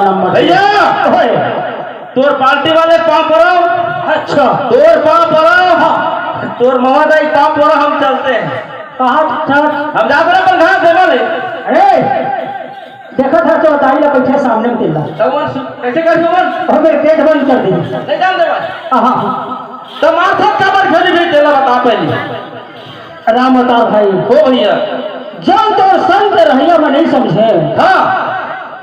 Number भैया तोर party वाले पाँव पड़ो। अच्छा तोर पाँव पड़ो, तोर मामा दाई पाँव पड़ो, हम चलते हैं। कहाँ हम जा रहे पर घर देवा ले। अरे देखा था तो दाई ना बैठे सामने में तिल्ला कैसे कर हमें गेट बंद कर दी नहीं जान देवा। हाँ तो माथा कबर खेली भी तेला बता पहले राम बता भाई हो भैया जब तो संत रहिया में नहीं समझे। हाँ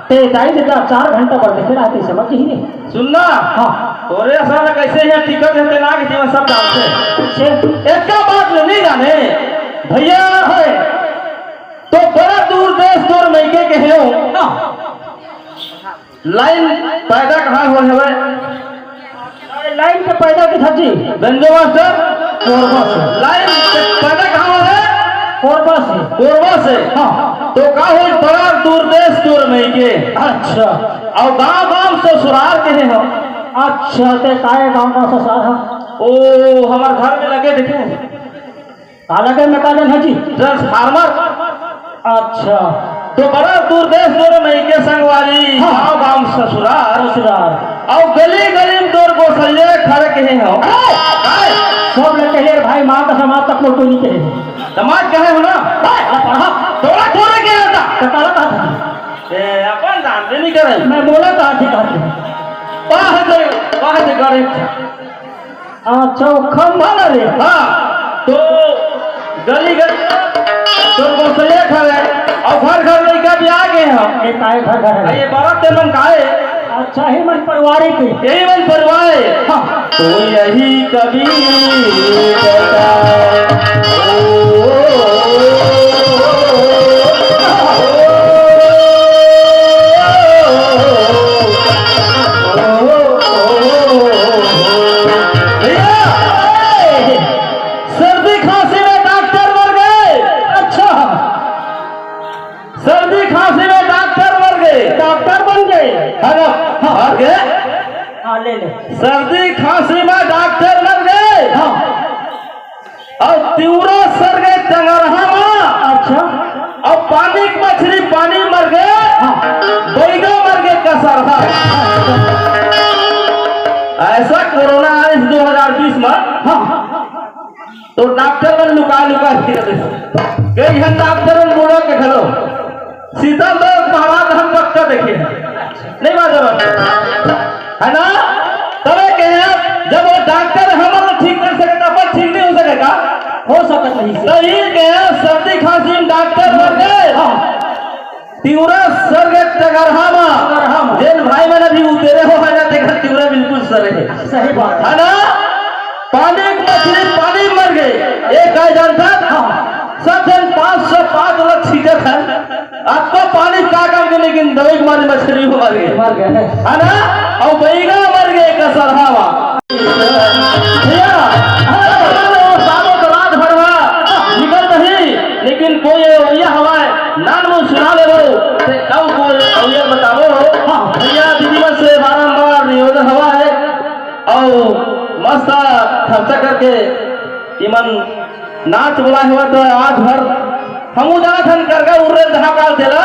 ते दाई देता 4 घंटा पर देखे रहती समझ ही नहीं। सुनना हाँ तोरे असल कैसे है टिकट है ना कि जीवन सब जानते एक का बात नहीं जाने भैया है तो बड़ा दूर देश तोर मैके के हो लाइन पैदा कहाँ हो है लाइन पे पैदा की था जी गंजो मास्टर कोरबा से। लाइन पैदा कहाँ हो है कोरबा से। कोरबा से। हाँ तो का हो बड़ा दूर देश तोर मैके। अच्छा और गांव गांव ससुराल के हैं हम। अच्छा ते काहे गाँव का ससुराल है? ओ हमारे घर में लगे देखे अलगे में काजन है जी ट्रांसफार्मर। अच्छा तो बड़ा दूर देश तोर मैके संग वाली गांव गांव ससुराल ससुराल और गली गली में तोर गोसले खड़े के हैं हम। सब लोग कहे भाई माँ का समाज तक लोग नहीं कहे समाज कहे हो ना पढ़ा थोड़ा थोड़े के रहता तो काला कहा था ए अपन जानते नहीं करे मैं बोला कहा थी कहते बाहर करे। अच्छा वो खंभा ना रे। हाँ तो गली गली तो गोसले खड़े और घर घर लड़का भी आ गए हम। ये काहे घर है ये बारात तेमन काहे अच्छा ही मन पारिवारिक यही मन परवाए। हाँ तो यही कभी सर्दी खांसी में डॉक्टर मर गए। अच्छा सर्दी खांसी में डॉक्टर मर गए। डॉक्टर बन गए। अरे मर गए हाँ ले ले सर्दी खांसी में डॉक्टर मर गए। हाँ और तीव्र सर गए टंगरहा में। अच्छा और पानी की मछली पानी मर गए। बैगा मर गए कसरहा। ऐसा कोरोना आया इस 2020 में। हाँ तो डॉक्टर में लुका लुका कई हम डॉक्टर में बोलो के खलो सीता लोग महाराज हम डॉक्टर देखे नहीं बात है ना तबे कहे जब वो डॉक्टर हमारा ठीक कर सके तो ठीक नहीं हो सकेगा हो सकता नहीं सही कहे सर्दी खांसी में डॉक्टर मर गए। तीव्र सर गए टगरहा जेल भाई मैंने भी उतेरे हो है ना देखा तीव्र बिल्कुल सर है सही बात है ना। पानी की मछली पानी मर गए एक गाय जानता सब जन 505 लोग छीटे थे आपको पानी का काम के लेकिन दवाई मारी मछली हो मर गए है ना। और बैगा मर गए कसरहावा निकल नहीं लेकिन कोई भैया हवाए नान मुँह सुना ले कोई बताओ भैया दीदी बस से बारम्बार नियोजन हवा है और मस्त खर्चा करके इमन नाच बोला हुआ तो आज भर हम जाना था करगा उर्रे दहा काल देला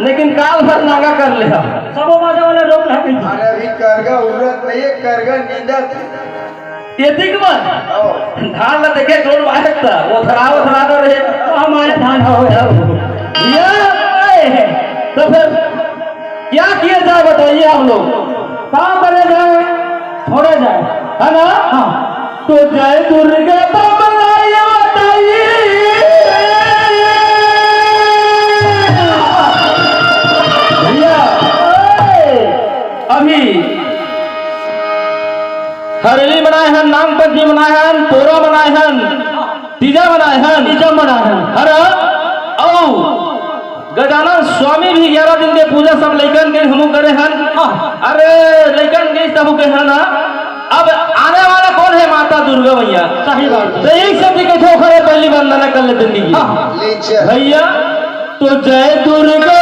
लेकिन काल भर नागा कर लिया सब मजा वाले रोक रहे थे। अरे अभी करगा उड़त नहीं है करगा नींदत ये दिख मत धान ला देखे जोड़ वायक था वो थरा रहे तो हमारे धान हो ये तो फिर क्या किया जाए बताइए हम लोग कहाँ करे जाए छोड़े जाए है ना। हाँ तो जय दुर्गा बबलाया बताइए भैया अभी हरेली बनाए हैं नाम पंचमी बनाए हैं तोरा बनाए हैं तीजा बनाए हैं तीजम बनाए हैं हर गजानन स्वामी भी 11 दिन के पूजा सब लेकर के हम करे हैं। अरे लेकर के सब के है ना। अब आने वाला कौन है माता दुर्गा भैया सही बात तो एक शब्द के ठोकर पहली वंदना कर लेते जिंदगी भैया। तो जय दुर्गा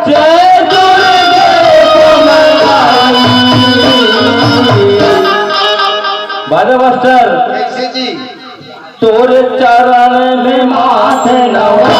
जय बाजा मास्टर कैसे जी तोरे चरण में माथे नवा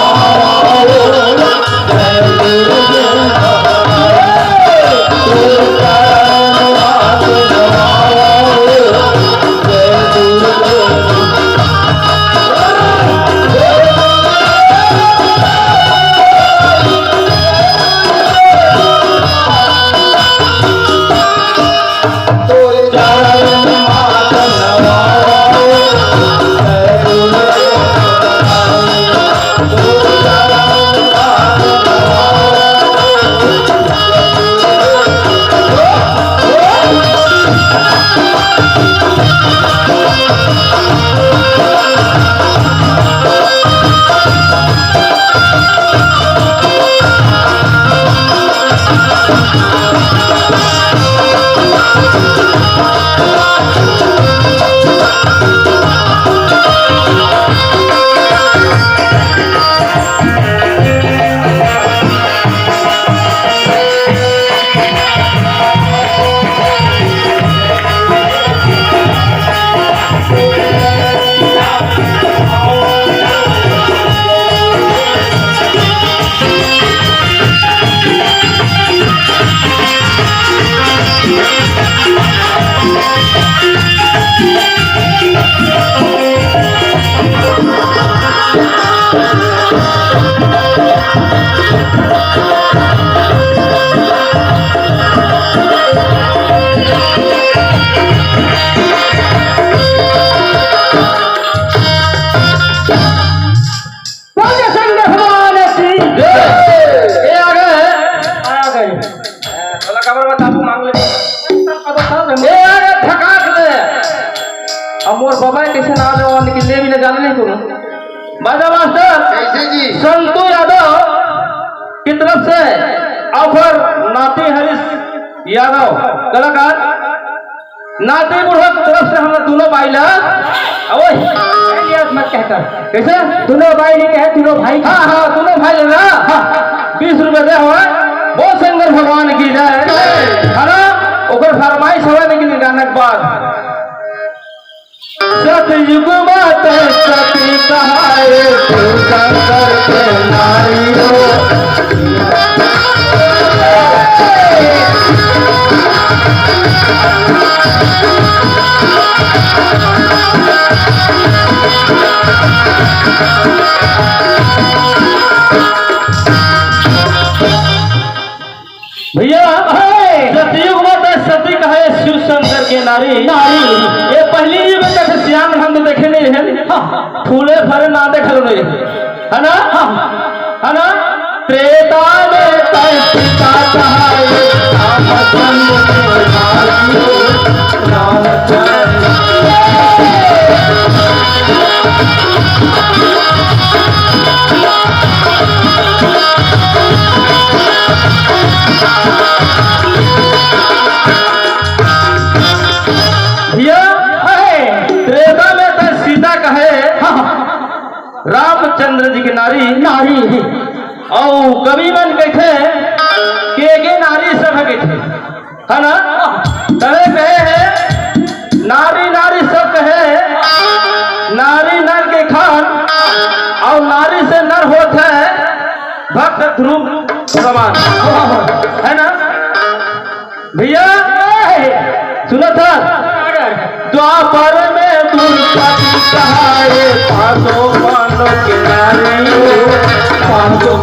बोले शंकर भगवान की ये आ गए आ गए वाला कमर में चाबू मांग ले ये आ गए ठकाक ले अब मोर बाबा कैसे ना ले और निकल ले भी ना जाने नहीं तुम बाजा मास्टर कैसे जी संतू यादव की तरफ से ऑफर नाती हरीश यादव कलाकार नाती बुढ़वा की तरफ से हम लोग दोनों भाई ला मत कहकर कैसे दोनों भाई नहीं कहे दोनों भाई हाँ हाँ दोनों भाई लेना 20 रुपए दे हुआ वो शंकर भगवान की जाए है ना ओकर फरमाइश हुआ लेकिन गाना के बाद सतयुग बात सती कहाए तू शंकर के नारी हो भैया सतयुग बात सती कहे शिव शंकर के नारी नारी ये पहली युग तक श्याम हम देखे नहीं रहे फूले फरे ना देखल नहीं है ना है ना त्रेता में सीता कहाए रामचंद्र के नारी हो, रामचंद्र भैया त्रेता में तो सीता कहे रामचंद्र जी की नारी नारी और कवि मन बैठे के नारी सब बैठे है ना तवे कहे है नारी नारी सब कहे नारी नर के खान और नारी से नर होता है भक्त ध्रुव समान है ना भैया सुनो था द्वापर में दुर्पति कहाए पांचों पांडव के नारी हो पांचों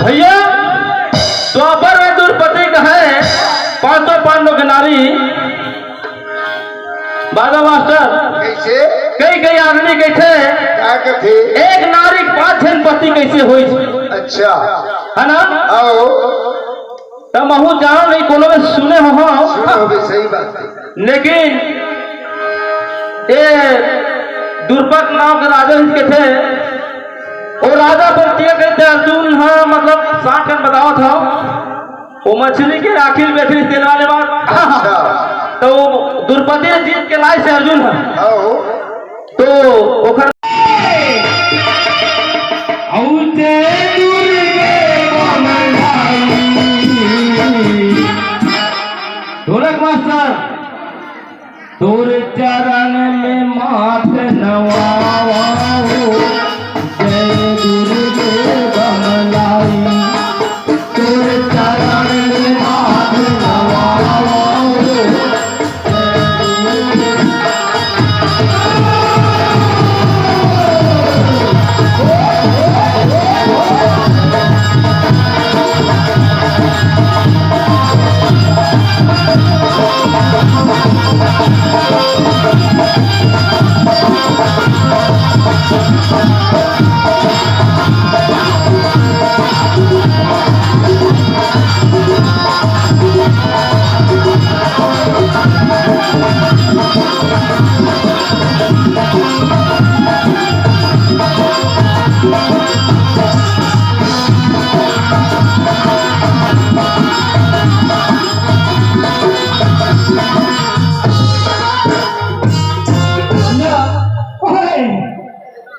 भैया द्वापर में दुर्पति कहे पांचों पांडव के नारी बाजा मास्टर कैसे कई कई आदमी कैसे क्या कहते एक नारी 5 जन पति कैसे हुई अच्छा है ना आओ तो महू जानो नहीं कोनो में सुने हो सुनो भी सही बात है लेकिन ये दुर्पद नाम के राजा के थे वो राजा पर कहते अर्जुन हाँ मतलब 60 जन बताओ था वो मछली के आखिर बैठे तेल वाले बात अच्छा तो द्रौपदी जीत के लाई से अर्जुन है आओ तो ओखर ढोलक मास्टर तोर चरण में माथ नवाओ जय गुरुदेव बमलाई तोर चरण में माथ नवाओ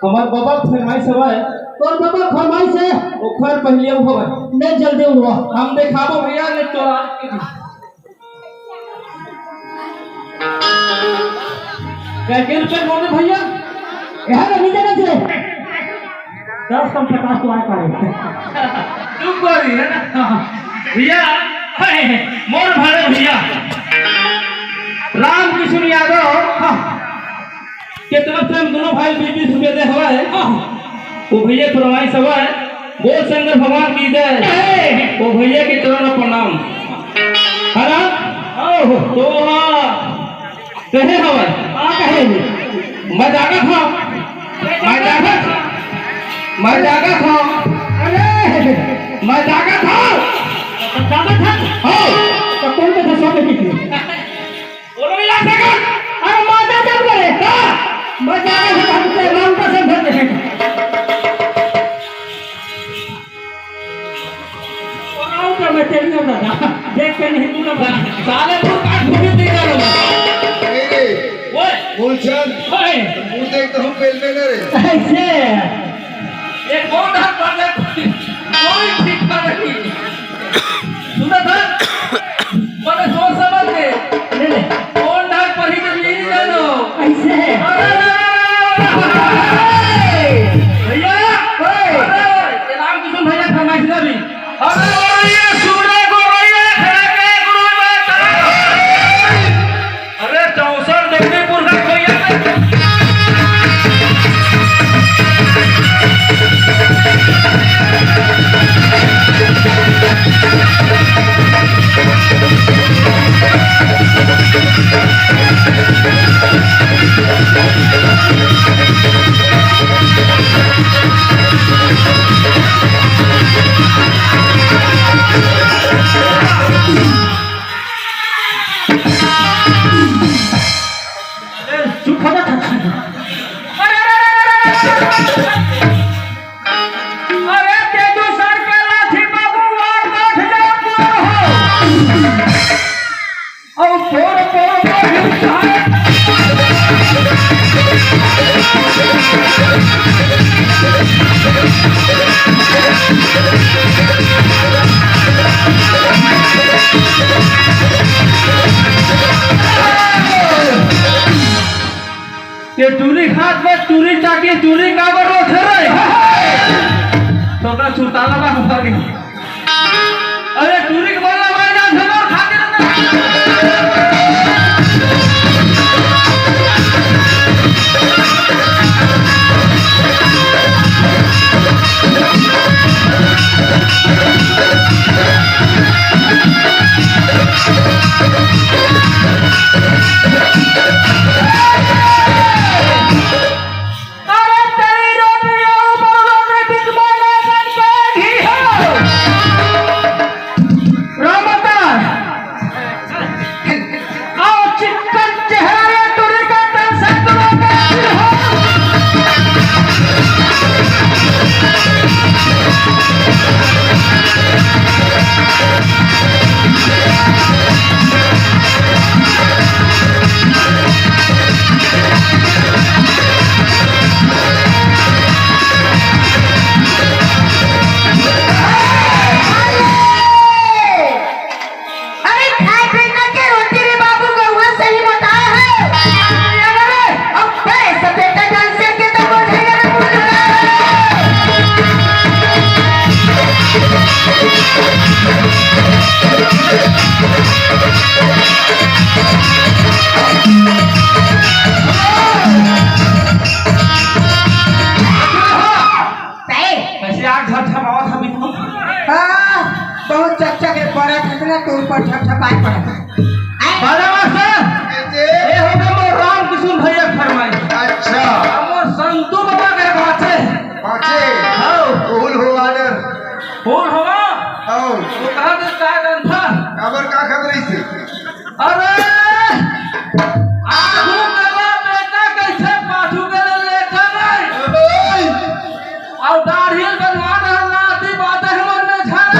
हमार बाबा फरमाइश हवा है और बाबा फरमाइश है ओखर पहले हुआ नहीं जल्दी हुआ हम देखाबो भैया ने तो क्या रुपये बोले भैया यहाँ नहीं देना चाहिए 10 कम 50 तो आए पारे चुप करी है ना भैया मोर भाड़े भैया राम किशोर यादव के तरफ से हम दोनों भाई 20 रुपये दे हुआ है वो भैया फरमाइश हुआ है बोल शंकर भगवान की जय वो भैया की तरफ प्रणाम है ना तो कहे हवा कहे मैं जागा था अरे मैं जागा था तो कौन के दसों के कितने बोलो मिला सका अरे माता जब करे मजा आ रहा है राम का सब भर दे और का मैं तेरी ना दादा देख के नहीं तू ना साले तू काट मुझे दे रहा मेरे ओए मूलचंद ओए मुंह देख तो हम पेल में न रहे ऐसे एक कौन हाथ मार दे कोई ठीक नहीं सुना था मैंने सोच समझ के ले ले कौन ढाक पर ही नहीं जानो ऐसे भैया ये राम किशन भैया फरमाइश ना भी अरे ये सूर्य को भैया खेके गुरु माता अरे 64 जगदीपुर का भैया चुप हो जा अरे तेजू सर के लाठी बाबू वार बैठ जा और फोड़ ये चूरी खात में चूरी चाकी चूरी काबर रो छरे तो का सुताला बा भागी अरे चूरी के बोलना मैं ना झमर खाते रहता बहुत चक्चा के पड़ा खतरा तो ऊपर छपछपाई पड़ा बाजा मास्टर कैसे ये हो गए मोर राम किशोर भैया फरमाई अच्छा मोर संतू बाबा के बाते पाछे हां फूल हो आदर फोन हुआ आओ वो कहा दे का था खबर का खबर थी अरे आगू कला बेटा कैसे पाछू के लेखा नहीं और दाढ़ी बनवा रहला आदि बात हमर में छाए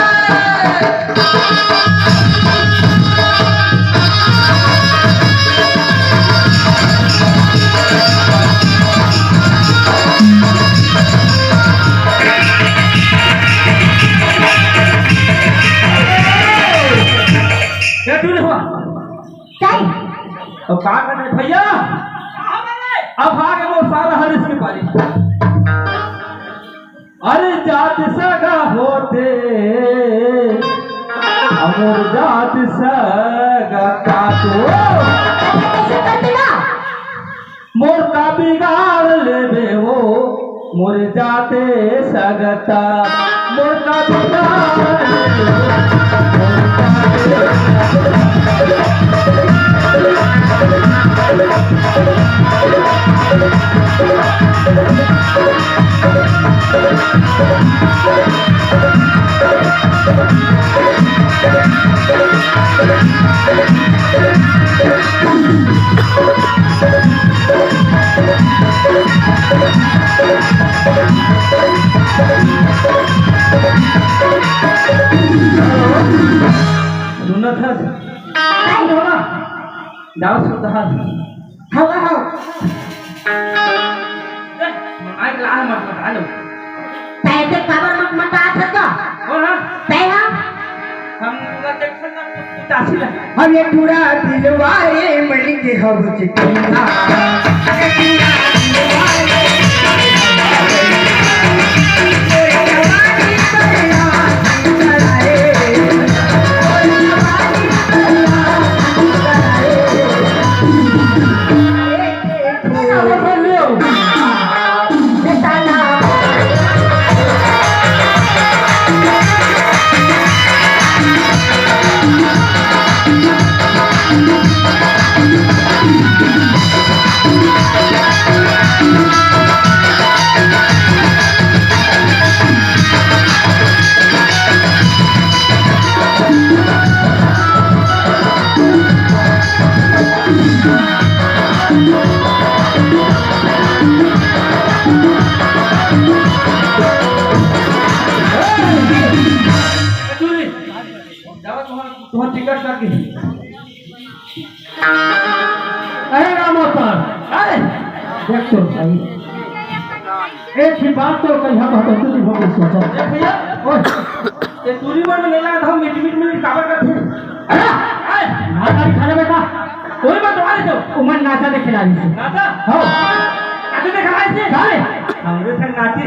ये तू देखो अब का करने भैया अब आगे वो सारा हरीश के पाली अरे जात सगा होते अमर जात सगा काटो ऐसे करते ना मोर का बिगाड़ लेबे वो मोर जाते सगता मोर का बिगाड़ लेबे मोर सुनत हस काय हो ना जाओ सुनत हस हो ऐक लहान म्हटलं आलो त्याचे खबर मग म्हणता आठवत का हो ना काय हा हम तुला देखल ना कुछ आसिल हम ये पूरा दिलवारे मन के हव चिकना तुम्हारा टिकट करके अरे रामोत्तर अरे देख तो भाई एक ही बात तो कहीं हम तो तुझे बहुत सोचा ए भैया ओए ये दूरी में लेला था मिनट काबर करते अरे अरे नाचा खाने बेटा कोई बात तुम्हारे तो उमर नाचा दे खिलाड़ी से नाता हो कैसे देखा है गाले हमरे संग नाची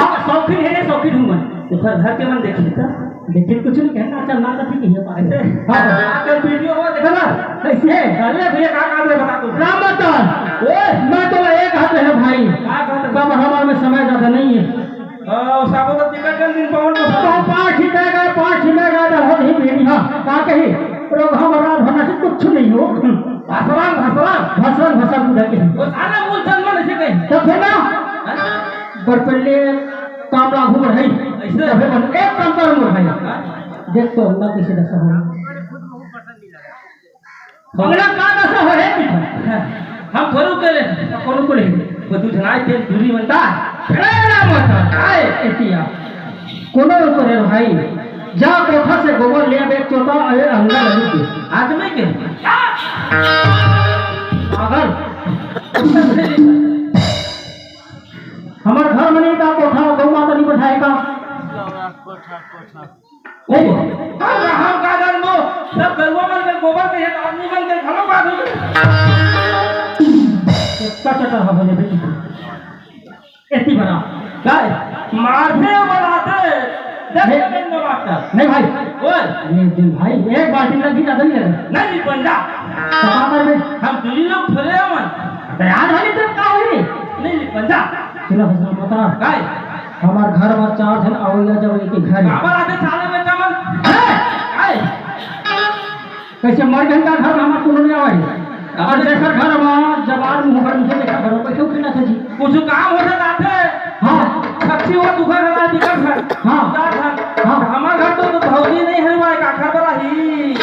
आओ शौकीन है शौकीन हूं मैं तो फिर घर के मन देखी था लेकिन कुछ नहीं कहना चल ना ठीक है पाए हां आकर वीडियो हो देखा ना कैसे अरे भैया का काम है बता तू रामोत्तर ओए मैं तो एक हाथ है भाई का कहते सब हमारे में समय ज्यादा नहीं है साबो तो टिकट कर दिन पावन को तो पाँच ही में गए हो नहीं बेनी हाँ का कही लोग हमारा होना से कुछ नहीं हो भसरन बुझा के वो सारा मूल सन्मान ऐसे कहीं तो फिर ना बरपल्ले काम लागू बढ़ाई ऐसे? तो फिर एक काम कर बढ़ाई देख तो अल्लाह किसी का सब मंगला का ऐसा हो है हम थोड़ू करे कौन को ले वो तू जनाई के दूरी बनता अरे राम होता आए एतिया कोनो को रे भाई जा कोठा से गोबर ले एक चोटा अरे अंगा लगी के आदमी के पागल हमार घर में नहीं था कोठा गौ माता नहीं बैठाएगा हम का जान वो सब गरुआ मन के गोबर के है आदमी मन के घलो बात हो कितना चटर हो गए बेटी ऐसी बना गाय मारते बनाते देख के न बात नहीं भाई ओए ये दिन भाई एक बाल्टी लगी ज्यादा नहीं लगा नहीं पंजा सफा में हम दूरी लोग थोड़े मन तैयार वाली तो का हुई नहीं पंजा सुनो हसन बता गाय हमार घर में 4 दिन आवैया जब एक घर काबर आते साले में चमन गाय कैसे मर गए का घर में हमार कोनो नहीं आवे और जैसा घर में जवान मुहर मुझे देखा घर में कैसे उठना था जी कुछ काम हो जाते हां सच्ची वो दुखा गला दिक्कत है हाँ। हां हमार घर तो भौजी नहीं है वाई का घर वाला ही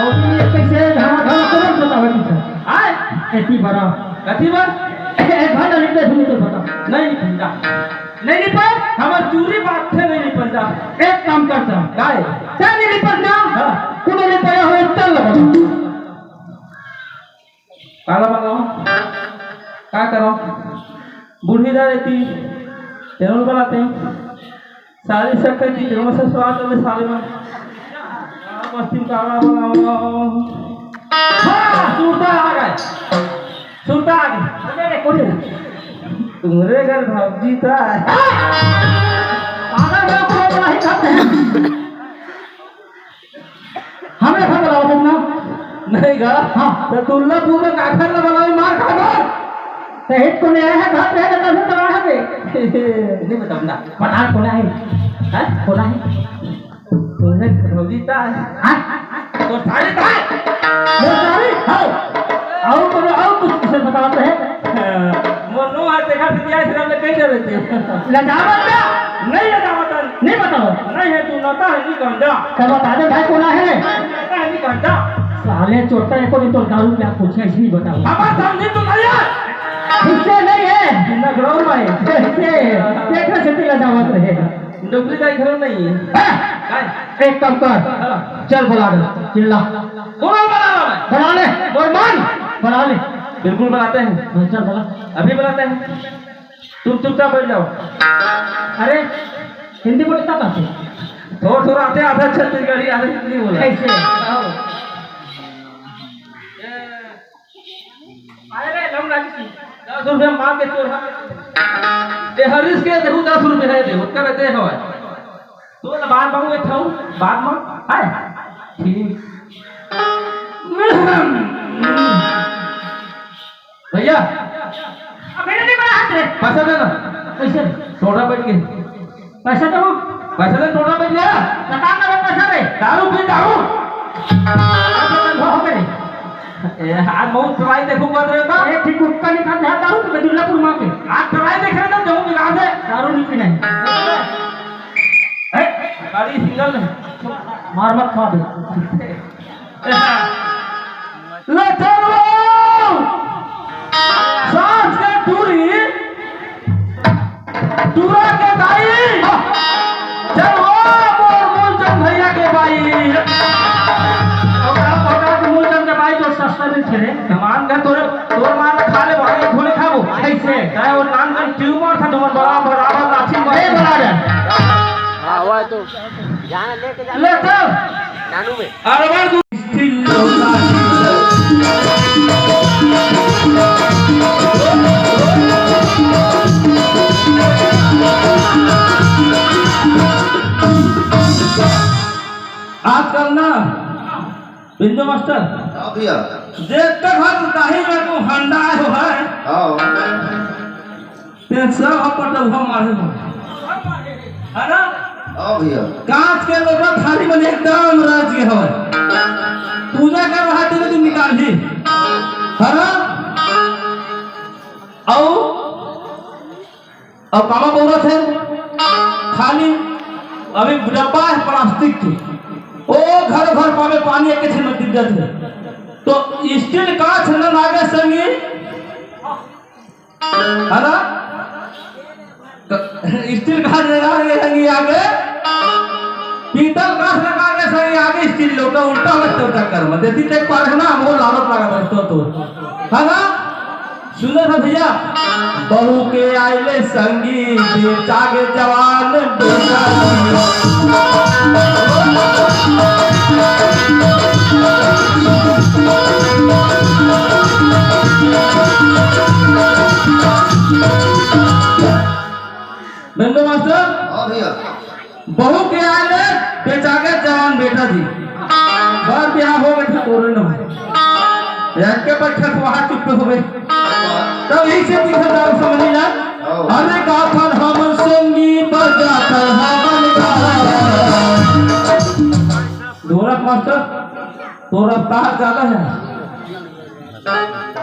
और ये कैसे हमार घर को नहीं पता होती है आए ऐसी बड़ा कथी बार एक भाई नहीं दे तो पता नहीं पंजा नहीं पर हमार चूरी बात थे नहीं पंजा एक काम करता गाय क्या नहीं पर ना हाँ। कोनो नहीं पाया हो चल लगा काला लगाओ क्या करो बूढ़ी जा रहती जरूर बनाते हैं सारी शक्कर की जरूर से स्वाद में साले में मस्ती काला बनाओ हाँ सूरता आ गए सूरता आ गई अरे कौन तुम्हारे घर भाजी था क्या पूरा बड़ा ही खाते हैं हमें खा बनाओ तुम ना नहीं गा हाँ तो तुल्ला पूरा काखर ना बनावे मार खाना सहित को ले आए हैं खाते हैं तो तब है बे नहीं बताओ ना पठान को ले आए हैं को ले आए तुमने रोजी ता हाँ तो सारी ता वो सारे हाँ आओ कुछ कुछ बताते हैं मनो आ देखा दिया इस रात में कहीं रहते लजावत क्या नहीं है दावतन नहीं बताओ नहीं है तू नता है नहीं गंजा क्या बता दे भाई कौन है नता है नहीं गंजा साले चोटा है को नहीं तो दारू क्या पूछे इसलिए बताओ बाबा समझी तू नहीं है इससे नहीं है नगरों में देखने से तिला जावत रहेगा डुबली का घर नहीं है एक काम कर चल बुला दे चिल्ला बोलो बुला ले बोल मान बुला ले बिल्कुल बनाते हैं चल बुला अभी बनाते हैं तुम चुपचाप बैठ जाओ अरे हिंदी बोलता कैसे थोड़ा थोड़ा आते आधा छत्तीसगढ़ी आधा हिंदी बोला कैसे अरे लम राजी 10 रुपया मांग के चोर ये हरीश के देखो 10 रुपया है देखो उसका रहते हो तो ना बात मांगू एक थाऊ बात मांग हाय ठीक भैया मैंने नहीं बना हाथ रे पैसा देना कैसे टोटा बैठ के पैसा दो पैसा दे टोटा बैठ गया बता ना पैसा रे दारू पी दारू हो गए आज बहुत ट्राई देखो कर रहे था एक ठीक कुत्ता निकाल है दारू के दुर्लापुर मां के आज ट्राई देख रहे थे जब निकाल दे दारू नहीं पीना है गाड़ी सिंगल में मार मत खा दे ले चलो सांस के दूरी दूरा के दाई चलो मोर मूलचंद भैया के भाई तो सस्ता मिल थे मान का तोर मार खा ले भाई थोड़े खाबो कैसे चाहे वो नाम का ट्यूमर था तुम्हारे बड़ा बराबर लाठी ए बना दे हाँ हुआ है तो जाना लेके जा ले चल नानू में अरे बार तू स्टिल लोटा आजकल ना बिंदु मास्टर हाँ भैया देख तक हर दाही में तू हंडा हो है हाँ ते सब अपन तो हम मारे हो है ना हाँ भैया कांच के लोटा थाली में एकदम राज के हो पूजा कर रहा तेरे तू निकाल ही है ना औ अब कामा बोलत है खाली अभी डब्बा है प्लास्टिक की ओ घर घर पावे पानी एक छन में दिक्कत है तो स्टील कांच न लागे संगी है ना स्टील कांच लगा के संगी आगे पीतल कांच लगा के संगी आगे स्टील लोटा उल्टा उल्टा कर मत देती तक पार है ना हमको लागत लगा तो है ना सुनो ना भैया बहू के आइले संगी बेटा के जवान बेटा बिंदु मास्टर हाँ भैया बहू के आइले बेटा के जवान बेटा जी बार ब्याह हो गए तोरे न यार के पर छठ वहां चुप हो गए तब यही से दिखा दारू समझ नहीं जाए अरे गाथन हम संगी बजाता हमन ढोलक मास्टर तो रफ्तार ज्यादा है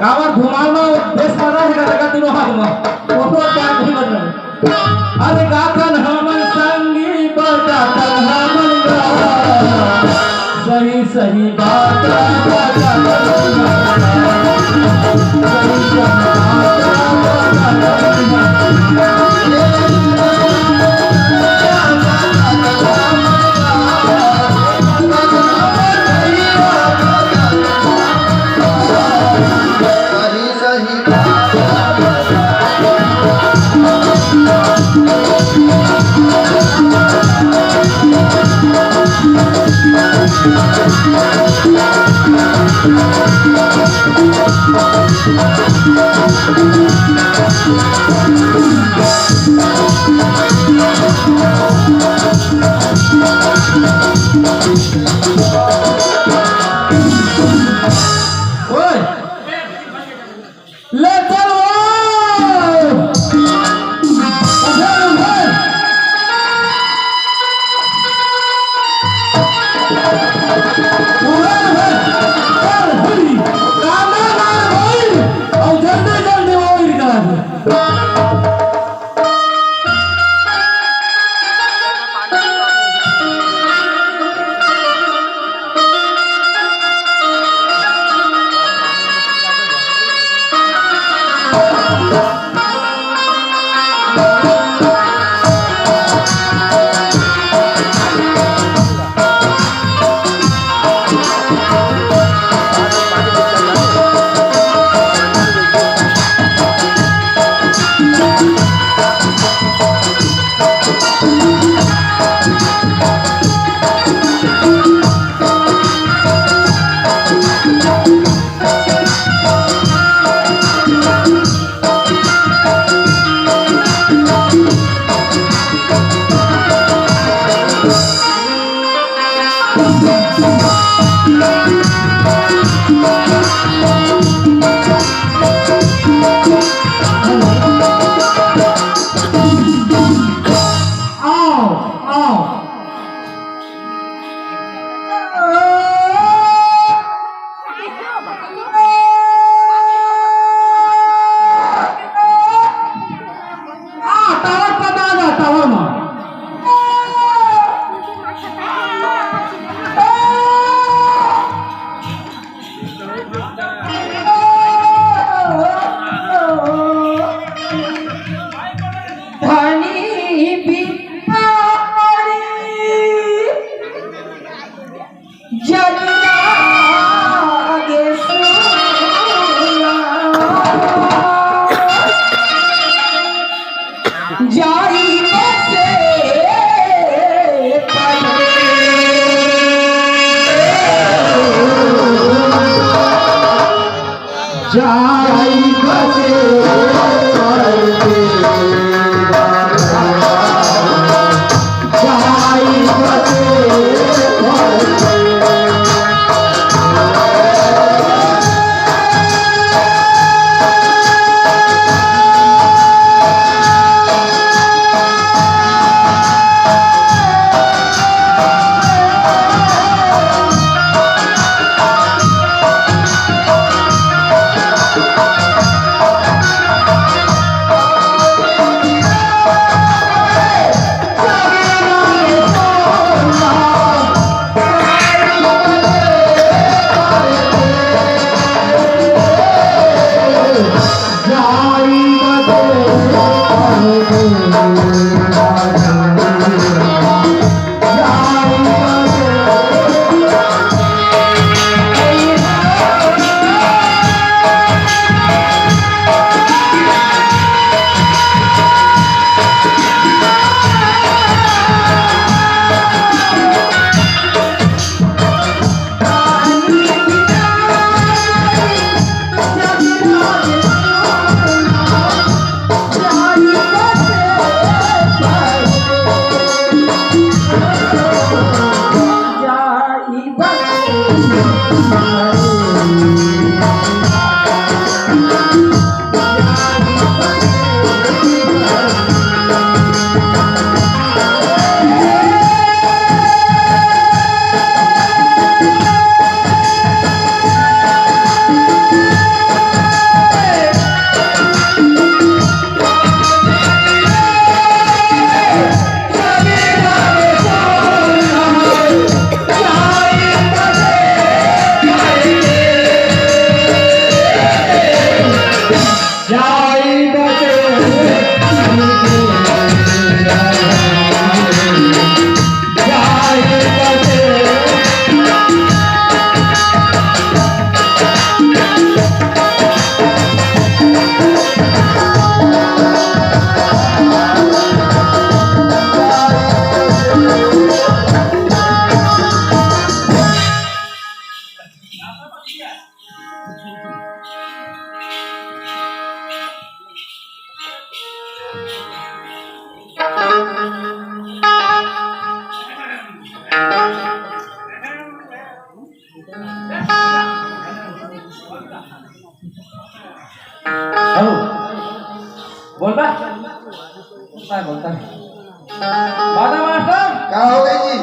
कावर धुमाल में बेस पड़ा है का तीनों हाथ में वो तो क्या नहीं बन रहा अरे गाथन हमन संगी बजाता हमन सही सही बात सही सही Thank you. ओए ले चलो हेलो बोल बा क्या बोलता है बादा मास्टर क्या हो गई जी?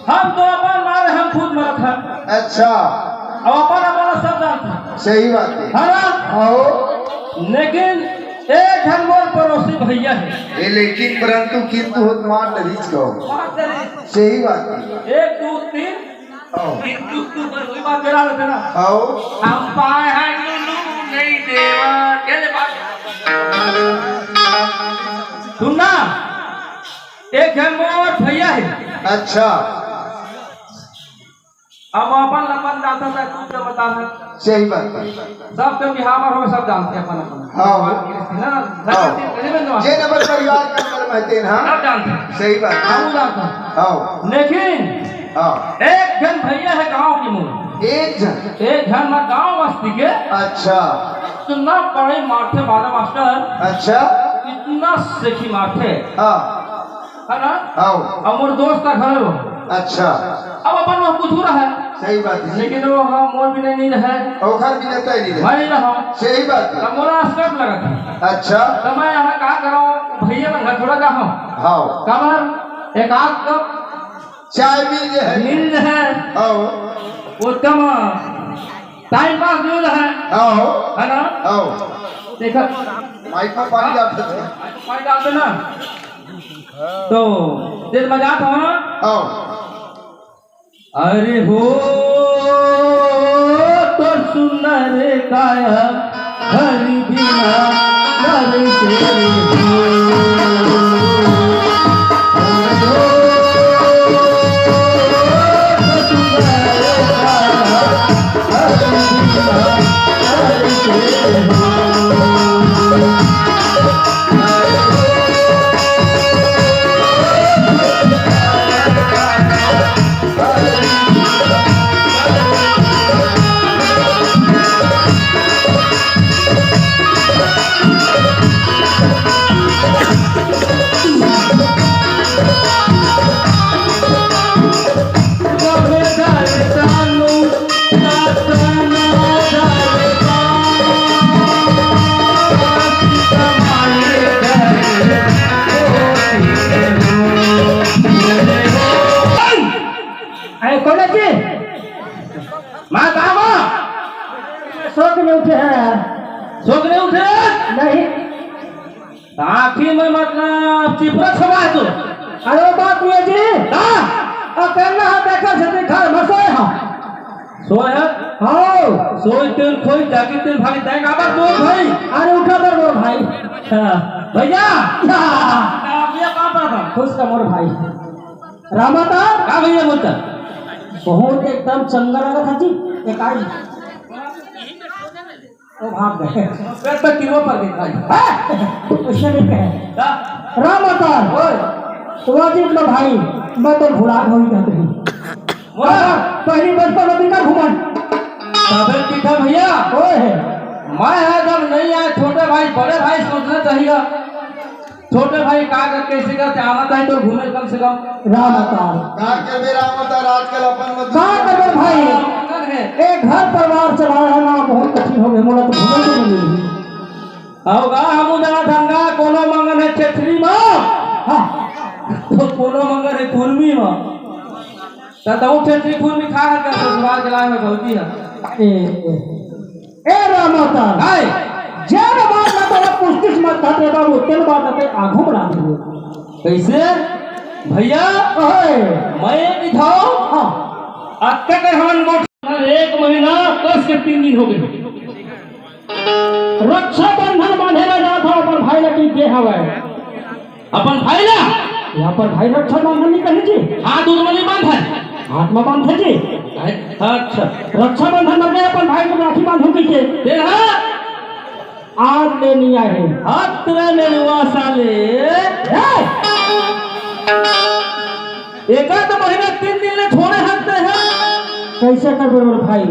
हम तो अपन मारे हम खुद मरत है अच्छा, अब अपन हमारा सब जानता सही बात है। है ना आओ, लेकिन एक घन मोर पड़ोसी भैया है ये लेकिन परंतु किंतु होत मार डरीच कहो। सही बात है। एक दो तीन आओ, वही बात करा रहे थे ना आओ, हम पाए हैं लुलू नहीं देवा कैसे बात सुनना एक घन मोर भैया है अच्छा, अब अपन अपन जाता था तू क्या बता रहे सही बात है। सब के बिहार में सब जानते हैं अपन अपन हाँ, ना जे नंबर परिवार के अंदर महते हैं, हाँ, सब जानते हैं सही बात है। हम जानते हैं आओ, लेकिन आओ, एक घन भैया है गांव की मोर एक जन, एक घन में गांव बस्ती के अच्छा, इतना बड़े माथे वाला मास्टर अच्छा, इतना सेखी माथे हाँ, है ना आओ, अब मोर दोस्त का घर हो अच्छा, अब अपन वो कुछ हो रहा है सही बात है। लेकिन वो हम मोर भी नहीं रहे औखर भी नहीं नहीं रहे। भाई रहा सही बात है। तब मोरा स्कर्ट लगा था अच्छा, तो मैं यहाँ कहा करो भैया मैं घर थोड़ा जाऊँ हाँ, कमर एक आध कप चाय मिल जाए, मिल है आओ, वो कम टाइम पास जो है आओ, ना आओ, देखा माइक में पानी डालते थे, पानी डालते ना तो दिल मजा था आओ, अरे हो तो सुंदर काया हरि बिना नर से हो सोचने उठे हैं सोचने उठे नहीं आखिर में मतलब चिपरा छवा है तू अरे बात ये जी हाँ करना है देखा से देखा मसोए हाँ सोए है हाँ सोए तेल खोई जाके तेल भाई देंगे आबाद बोल भाई अरे उठा दर बोल भाई भैया भैया कहाँ पर था खुश का मोर भाई रामाता कहाँ भैया बोलता बहुत एकदम चंगा लगा था जी एक आई वो भाग गए पेट पे किलो पर देखा उसने भी कहे राम अवतार वाजिब ना भाई मैं तो भुला गई कहते हैं पहली बचपन में बिना घुमन तबे पीठा भैया ओए है मैं है जब नहीं आए छोटे भाई बड़े भाई सोचना चाहिए छोटे भाई का कैसे करते आना चाहिए तो घूमे कम से कम राम अवतार का के मेरा अवतार आजकल अपन मत का कर भाई एक घर परिवार चलाना बहुत कठिन हो गया मोला तो घूमे को नहीं मिली होगा हम उधर धंगा कोनो मंगन है छेत्री में हां तो कोनो मंगन है कुर्मी में तो छेत्री कुर्मी खा कर ससुराल चलाए में गलती है ए रामाता हाय जब बात ना तो पुष्टिस मत खाते बाबू तेल बात आते आंखों में डाल दो कैसे भैया ओए मैं दिखाओ हां अक्का के हम मोट एक महीना 10 के 3 दिन हो गए रक्षा बंधन बांधे ना जाता अपन भाई लटी के हवे अपन भाई ना यहाँ पर भाई रक्षा बंधन नहीं कहे जी हाथ दूध में नहीं बांधे हाथ में बांधे जी अच्छा रक्षा बंधन में गए अपन भाई को राखी बांधो कैसे देखा आज ले नहीं आए हाथ तेरा नेनुआ साले एक आध महीना 3 दिन ले छोड़े हटते हैं कैसे कर मेरे भाई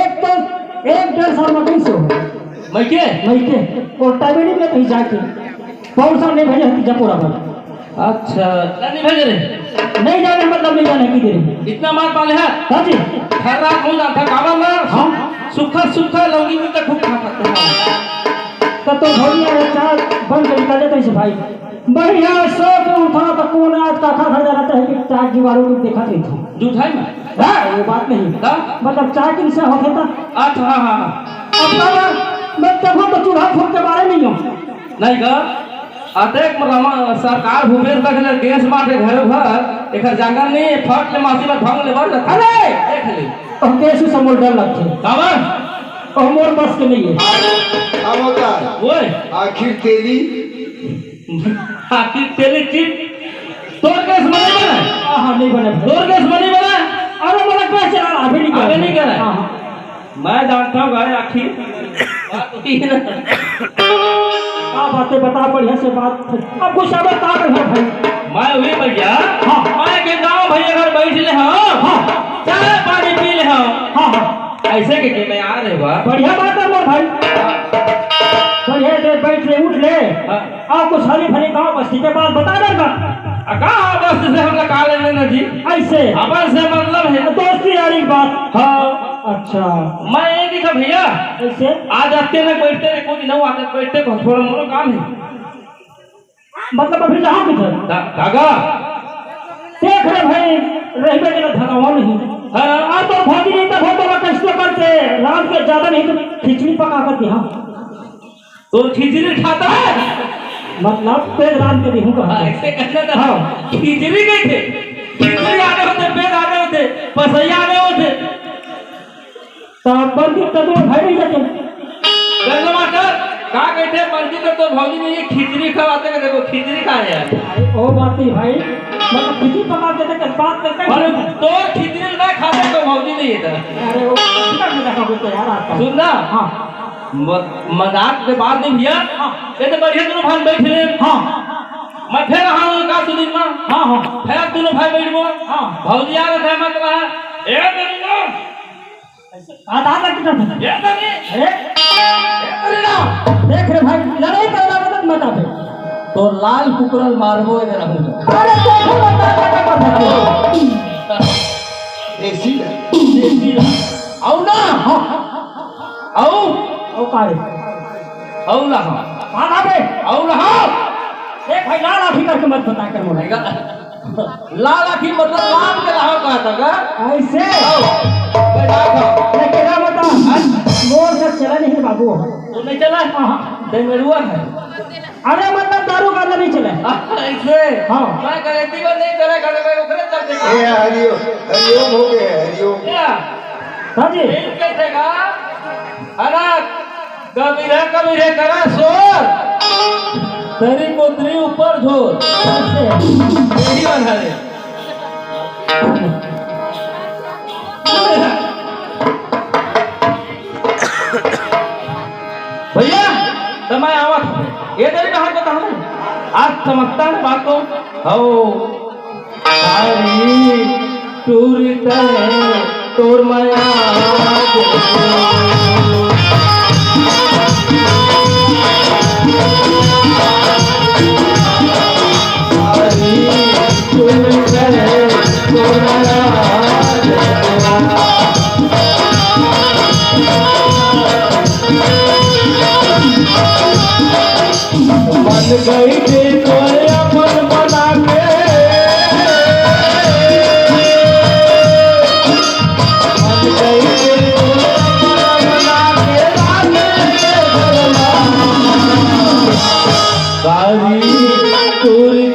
एक तो 1.5 साल में कैसे हो मैं के कोटा भी नहीं कहीं जाके कौन सा नहीं भेजे हती जपूरा पर अच्छा नहीं भेज रहे नहीं जाने मतलब नहीं जाने की देरी। इतना मार पाले है हाँ जी। हर रात मुंह था कावा ना हाँ। सूखा सूखा लौकी भी तक खूब खा सकते हैं। तब तो भैया चार बंद कर निकाले तो इसे भाई बढ़िया सो के उठा तो कौन आज काका घर जाना चाहिए कि चार दीवारों को देखा नहीं था। जूठाई में हाँ, वो बात नहीं मतलब चाय किन से होते था। अच्छा हाँ हाँ अब मैं तब तो चूल्हा फूक के बारे नहीं हूँ नहीं का अतेक सरकार भूपेश बघेल गैस मारे घर भर एक जंगल नहीं फट ले मासी में भंग ले बढ़ अरे देख ले तो कैसे समोल डर लगते काबर और मोर बस के नहीं है। अब होता है ओए आखिर तेली आखिर तेरे चीज तोर गैस बने बना हाँ नहीं बने तोर गैस बने बना अरे बोला कैसे अभी नहीं आगे नहीं कर रहा हाँ। मैं जानता हूँ गाय आखिर बात होती है ना आप बातें बता बढ़िया से बात अब कुछ अब बता कर भाई मैं हुई भैया हाँ। मैं के गाँव भैया घर बैठ ले हाँ हाँ चाय पानी पी ले हाँ हाँ हाँ ऐसे के मैं आ रहे बा बढ़िया बात है मोर भाई बढ़िया से बैठ ले उठ ले आप कुछ हरी भरी गाँव बस्ती के बाद बता देगा कहाँ बस से हम लगा लेना जी ऐसे अपन से मतलब है दोस्ती यारी की बात हाँ अच्छा मैं ये दिखा भैया ऐसे आज आते ना बैठते नहीं कोई नहीं आते बैठते को थोड़ा मोड़ा काम है मतलब अभी जहाँ किधर काका देख रहे भाई रहने के लिए धगावा नहीं आप तो भागी नहीं तब तो कष्ट करते रात के ज्यादा नहीं तो खिचड़ी पका कर दिया तो खिचड़ी खाता है मतलब पेड़ रात के दिहूँ कहा ऐसे कहना था हाँ खिचड़ी गए थे खिचड़ी आने होते पेड़ आने होते पसैया आने होते तब बंदी तब भाई नहीं जाते गंगा मास्टर कहा गए थे बंदी तो भौजी ने ये खिचड़ी खवाते हैं देखो खिचड़ी खा है ओ बात नहीं भाई मतलब खिचड़ी पका देते कर बात करते अरे तो खिचड़ी ना खाते तो भौजी नहीं है अरे वो कितना देखा बोलते यार आता सुनना हाँ मजाक के बाद नहीं भैया ये तो बढ़िया दोनों भाई बैठ रहे हाँ मैं फिर हाँ का सुधीर में हाँ हाँ फिर दोनों भाई बैठ गो हाँ भौजी आ रहे थे मैं कहा ए तेरी आधा तक कितना ये तेरी देख रहे भाई लड़ाई करना मतलब मत आवे तो लाल कुकरल मारबो इधर हम अरे देखो बता देसी आओ ना आओ ओ कारे आओ ला आधा बे आओ ला देख भाई लाल आखी करके मत बता कर मोला लाल आखी मतलब लाल के रहा कहा था का ऐसे बैठा था लेकिन ना बता मोर से चला नहीं बाबू तो नहीं चला हाँ डेंगरुआ है अरे मतलब दारू का नहीं चले ऐसे हाँ मैं गलती को नहीं करे घर में उखरे कर देगा ये हरिओम हरिओम हो गए हरिओम क्या हाँ जी कैसे का अना कबीरे करा सोर तेरी कोतरी ऊपर झोर यही बना है भैया समय आवत ये तेरी बाहर बता हूँ आज समझता है बात को हो सारी टूरी तोर माया बन गई थी तोरे अपन बना के बन गई थी तोरे अपन बना के सारी टूरी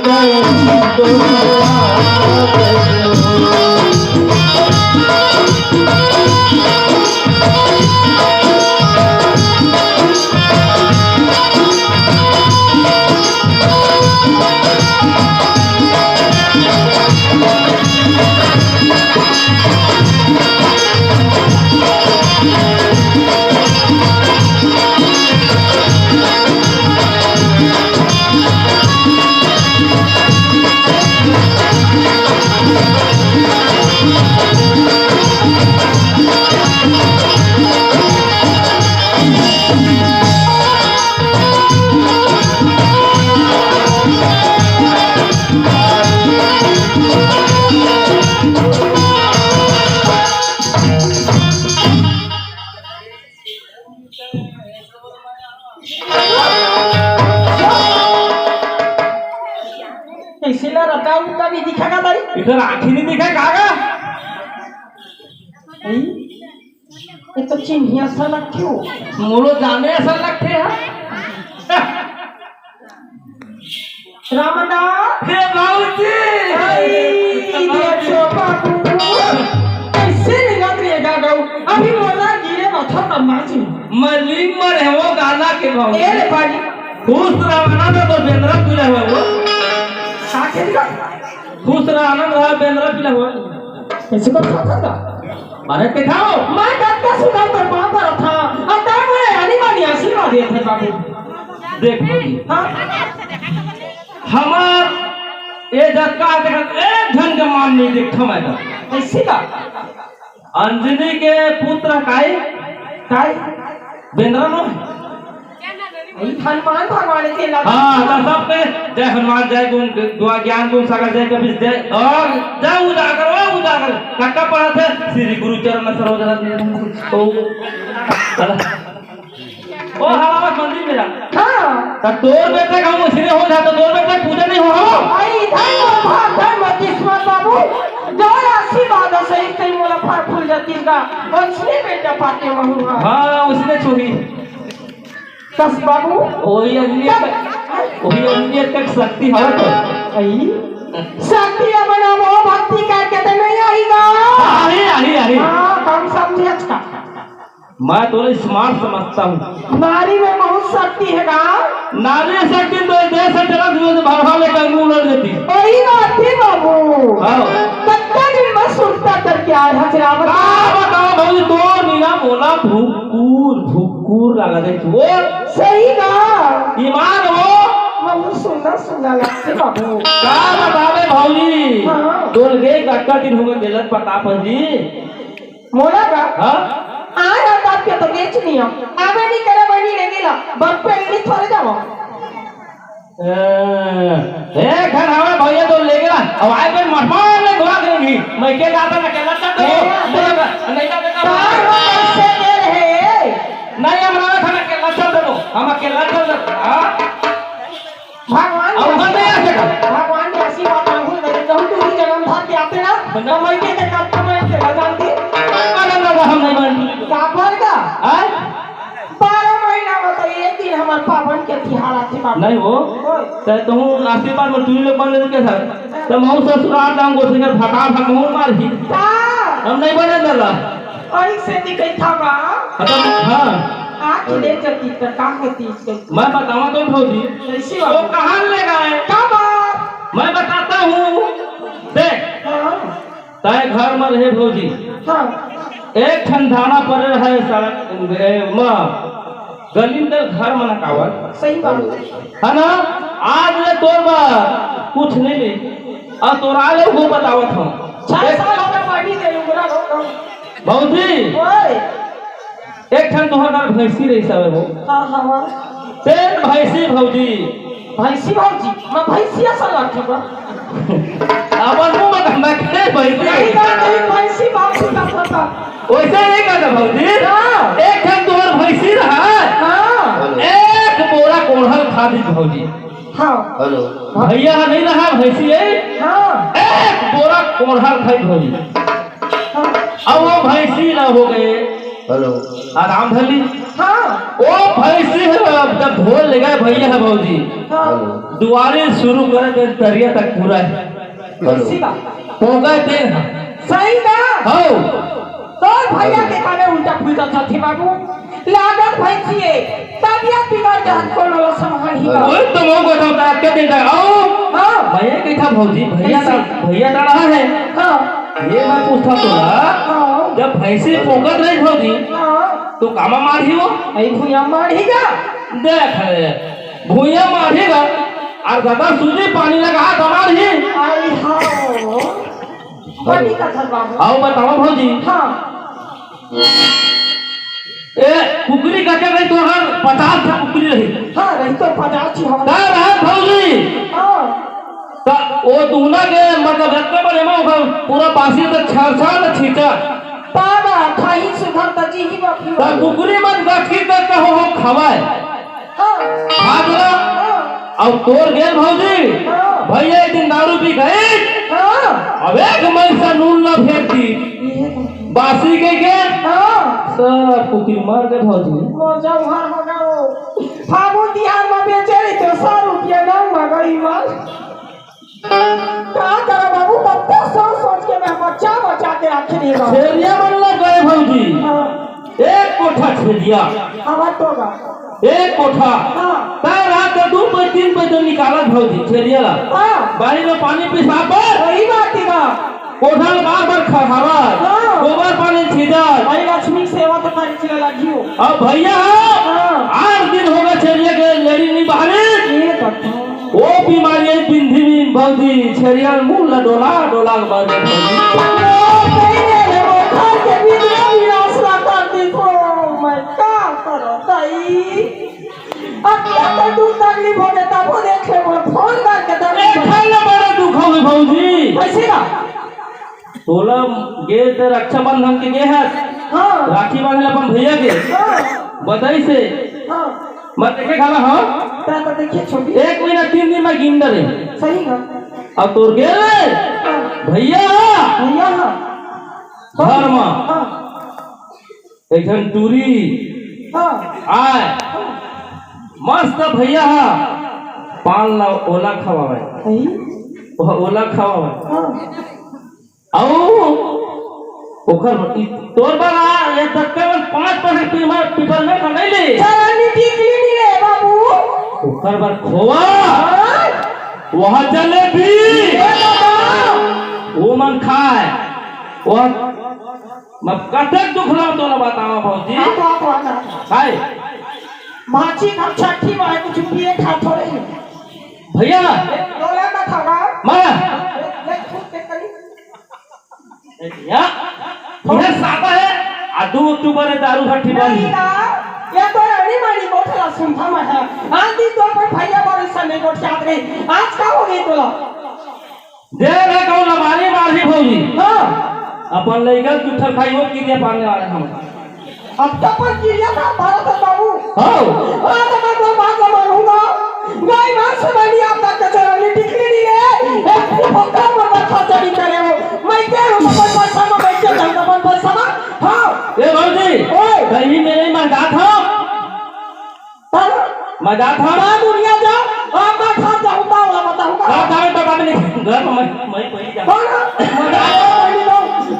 तेरा आँखी नहीं दिखे कागा ये तो चिन्हिया सा लगती हो। मोलो जाने ऐसा लगते हैं रामदा हे बाबूजी देखो बाबू कैसे निकल रही है गागा अभी मोला गिरे माथा पर माची मलिंग मर है वो गाना के भाव ए रे पानी खुश रहा ना तो बेंद्रा पीला हुआ वो साके का खुश रहा ना बेंद्रा पीला हुआ कैसे कर सकता था अरे के खाओ मैं डर का सुनाई पर वहां पर था अब तक मैं आनी वाली आशीर्वाद दिए थे बाबू देख भाई हां हमार ये जक्का देखत एक घन के मान नहीं देख मैं का कैसे का अंजनी के पुत्र काय बेंद्रा नो हनुमान भगवान के लगा हाँ तो सब पे जय हनुमान जय गुण दुआ ज्ञान गुण सागर जय कबीर जय और जय उजागर कट्टा पड़ा थे श्री गुरु चरण सरोज रत्न ओ हमारा मंदिर मेरा हां तो तोर बेटा का मुझे हो जाता तोर बेटा पूजा नहीं हो आई धन भाग धन मतीश्वर बाबू जो आशीर्वाद सही कहीं मोला फल फूल जाती का उसने बेटा पाते महूंगा हाँ उसने छोड़ी कस बाबू वही अग्नियत का शक्ति है तो आई शक्ति अपना वो भक्ति करके तो नहीं आएगा अरे हां कम समझे अच्छा मैं तो स्मार्ट समझता हूँ नारी में बहुत शक्ति है ना नारी शक्ति तो देश से चला तो भरवा में कंगू उड़ देती वही बात है बाबू हाँ कत्ता दिन में सुनता करके आए हजरा बताओ भाई दो मीना बोला भुक्कूर लगा दे तू सही ना ईमान हो बहुत सुंदर लगते बाबू का बतावे भाई हाँ। तोल गए कट्टा दिन होगा गलत पता जी मोला का हाँ आय आप के तो बेच नहीं हम आवे नहीं करे बनी रे गेला बस पे नहीं थोड़े जाओ ए घर हवा भैया तो ले गया अब आए पे मरमान ले घुमा करेंगी मैं के जाता ना केला चल दो नहीं तो बेटा कैसे दे रहे नहीं हमरा खाना केला चल दो हम केला चल दो हां भगवान अब हम नहीं आ सका भगवान की आशीर्वाद मांगू मेरे तो तू ही जन्म था के आते ना तो मैं के कब मैं से जानती हम नहीं मान का पर का हां 12 महीना में तो एक दिन हमार पावन के तिहारा थी बाबू नहीं हो तो तुम आशीर्वाद में तू लोग बन के साथ तो हम ससुराल दाम को सिंगर फटा भगवान मार ही का हम नहीं बने दला और से दिखे था बा हां आंख ले जती तो काम होती इसके मैं बताऊं तो भौजी कैसी वो बात कहां ले गए का बात मैं बताता हूँ देख हां तय घर में रहे भौजी हां एक ठंडाना पर है सड़क मां गली में घर में नकावल सही बात है ना आज ले तोर बा कुछ नहीं ले और तोरा ले वो बतावत हूं 6 साल हो गए पार्टी दे लूंगा ना भौजी ओए एक ठन तोहर भैंसी रही सब वो हां हां तेल भैंसी भौजी भैंसी भौजी मैं भैंसिया सा लगती बा अपन मुंह में धंधा के भैंसी नहीं नहीं भैंसी बाबू का पता वैसे नहीं कहता भौजी हां एक ठन तोहर भैंसी रहा हां एक बोरा कोढ़ल खा दी भौजी हां हेलो भैया नहीं रहा भैंसी है हां एक बोरा कोढ़ल खाई भौजी अब वो भैंसी ना हो गए हेलो आराम भली हां वो भैंसी है जब ढोल ले गए भैया है भौजी हां दुआरे शुरू करे तो दरिया तक पूरा है भैंसी का हो गए थे सही का हो तो भैया के काने उल्टा पुल्टा साथी बाबू लागत भैंसी है तबियत बिगड़ जात कोनो संभाल ही का ओए तुम लोग बैठो ता के दिन का आओ हां भैया के था भौजी भैया का रहा है हां ये मैं पूछता तोरा हां जब भैंसी पोकत रही भौजी हां तो कामा मारी हो आई भुया मारेगा देख रे भूया मारेगा और ज्यादा सूजी पानी लगा दमार ही आई हां बड़ी कथा बाबू आओ बताओ भौजी हां ए कुकरी का के रही तो हर 50 था कुकरी रही हां रही तो 50 हो का रहा भौजी हां तो वो दूना के मतलब रत्ते बने में पूरा बासी तो छाछा न छीटा बाबा खाई सुधर त जी ही बापी तो कुकरी मन गठी करके हो खवाए हां हाजरा हां अब तोर गेल भौजी हां भैया एक दिन दारू पी गए हां अब एक मैसा नून ना फेंक दी बासी के सब कुकिंग मार के धो दी मोजा घर हो गयो फागुन तिहार में बेचे रही तो 100 रुपया दाम में गई माल क्या करो बाबू बत्ता सोच के मैं बचा के रख रही हूँ छेलिया बनला गए भौजी एक कोठा छेलिया आवाज होगा एक कोठा तार रात के 2 पे 3 पे तो निकालत भौजी छेलिया ला बाड़ी में पानी पिसाब वही बात है कोठा बार खहावा गोबर पानी छीदा भाई लक्ष्मी सेवा तो कर चले लगियो अब भैया 8 दिन हो गए छेलिया के लेडी नहीं बाहरी ये तो वो बीमारी है बिंधी भी भौजी छेलिया मुंह ला डोला के बाद नहीं रे वो खा के भी विनाश ला कर दी तो मैं क्या करो ताई अब क्या तो दूर तकलीफ हो गया तब वो देख ले वो फोन करके तब खाना बड़ा दुख हो भौजी कैसे ना तोला गे ते रक्षाबंधन के गे है हाँ राखी बांधले अपन भैया के बधाई से हाँ मत देखे खाला हां तो देखिए छोटी 1 महीना 3 दिन में गिन डरे सही ना अब तोर गे रे भैया भैया घर में हाँ एकदम टूरी हाँ आए मस्त भैया पान ला ओला खवावे सही वो ओला खवावे हाँ आओ ओकर तोर बड़ा ये तकरीबन 5% पीपल में नहीं ले चलनी टिकली नहीं रे बाबू ओकर बार खोवा वहाँ जलेबी वो मन खाए वो मैं कतक दुख रहा तो ना बताओ भौजी खाए माची का छठी में कुछ पिए खा थोड़े भैया डोला का खागा मैं ले खुद देख करी ये सादा है आदू अक्टूबर है दारू भट्टी बंद नहीं ना ये तो रानी मानी बोतला सुनता मैं है आंधी तो पर भैया बोल सने को चाट रही आज का हो गई तोला दे रे कौन हमारी मारी भौजी हां अपन लइका जुठल खाई हो की दे पाने वाले हम अब तो पर किया था भारत बाबू हो आज मैं तो बात मानूंगा गाय मांस वाली आपका कचरा टिकली नहीं है एक फुफका में रखा चढ़ी करे हो मैं क्या हूं अपन पैसा में बैठ के जाऊंगा अपन पैसा में हां ए भौजी ओए कहीं मेरे मजा था मजा था ना दुनिया जा अब मैं खा जाऊंगा वाला बताऊंगा का दावे तो बात नहीं घर में मैं पहले जा मजा आया नहीं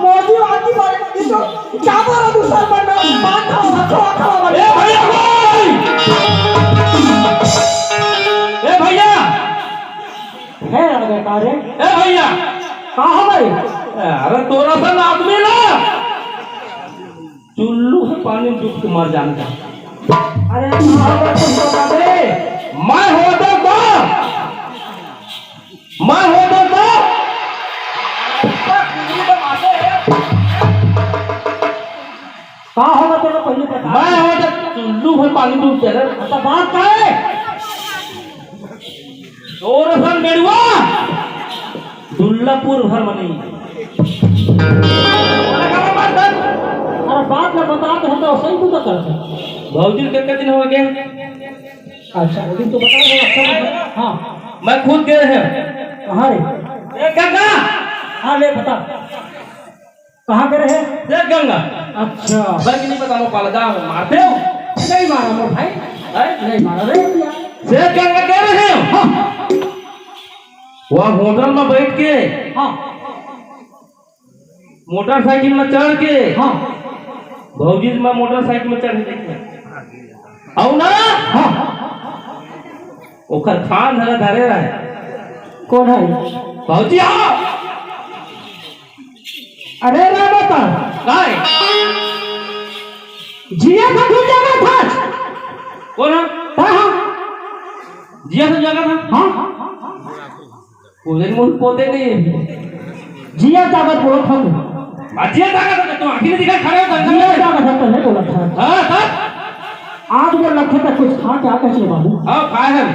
मोदी आकी मारे तो क्या बोला दूसरा बनना बात खाओ ए भैया ए भैया है अगर कारे ए भैया कहाँ भाई अरे तोरा सन आदमी ना चुल्लू है पानी में डूब के मर जाने अरे कहाँ पर तुम लोग आवे मैं होता तो कहाँ होगा तेरे पहले पता मैं होता चुल्लू है पानी में डूब चले तो बात क्या है तोरा सन बेड़ुआ दुल्लापुर भर मनी अरे बात में बता तो हम तो सही तो करते भौजी कितने दिन हो गए अच्छा वो दिन तो बता रहे अच्छा हाँ मैं खुद गए हैं कहाँ रे गंगा हाँ ले बता कहाँ गए हैं ये गंगा अच्छा मैं नहीं बता रहा पालदा मारते हो नहीं मारा मोर भाई नहीं मारा रे से गंगा कह रहे हो वहाँ होटल में बैठ के हाँ मोटरसाइकिल में चढ़ के हाँ भौजी में मोटरसाइकिल में चढ़ के आओ ना हाँ ओकर खान धरे धरे रहे कौन है भौजी आओ अरे रे बता काय जिया का तू जगह था कौन है हाँ जिया से जगह था हाँ उधर मुंह पोते नहीं जिया जागत बोलो था जिया जागा था तो आखिर दिखा खड़े हो जिया जागत था नहीं बोला था हाँ तब आज वो लखे तक कुछ खा क्या कैसे बाबू हाँ खाए हैं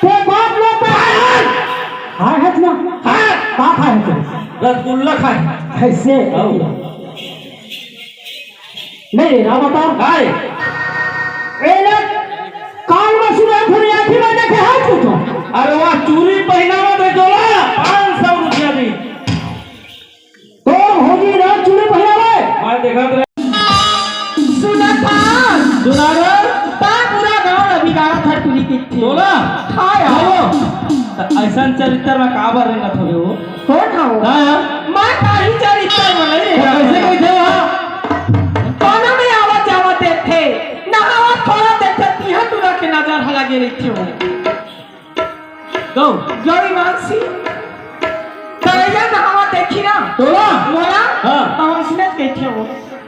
ते बाप लोग खाए है ना खाए का खाए है रसगुल्ला खाए कैसे नहीं रा बता खाए ए ले कान में सुने थोड़ी आंखें में देखे हाथ कुछ अरे वह चूरी पहनावा दे जोला देखत रहे सुना था सुनागर ता पूरा गांव अभी गाड़ा था तुरी की थी तोला हाँ यार ऐसा चरित्र में का बार रहना थोड़े हो कौन था वो हाँ यार मैं काही चरित्र में नहीं रहा कैसे कैसे वहाँ पाना में आवाज जावत थे नहावा थोड़ा देखते तिहा तुरा के नजर हला गे रही थी वो गौ गौरी मानसी तैया नहावा देखी ना तोला मोला हाँ। तो हम सुने के थे वो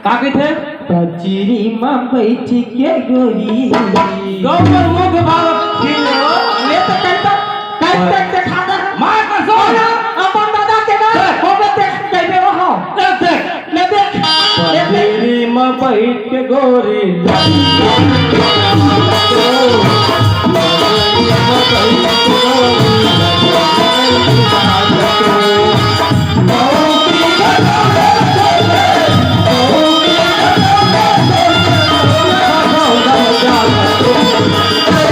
का थे कचरी में बैठ के गोरी गौ पर मुख भाव खील हो ले तो कहता कहते देखा दे मार कर सो मोला अपन दादा के ना होबे देख कहबे रहो देख देख ले देख तेरी मां बैठ के गोरी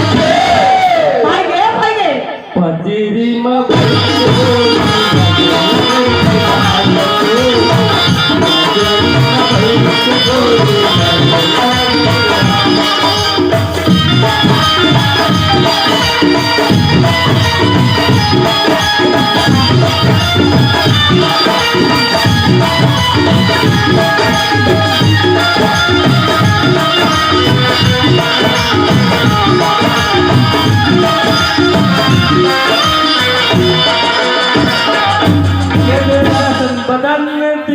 भाई गए पजेरी में बैठ के गोरी भाई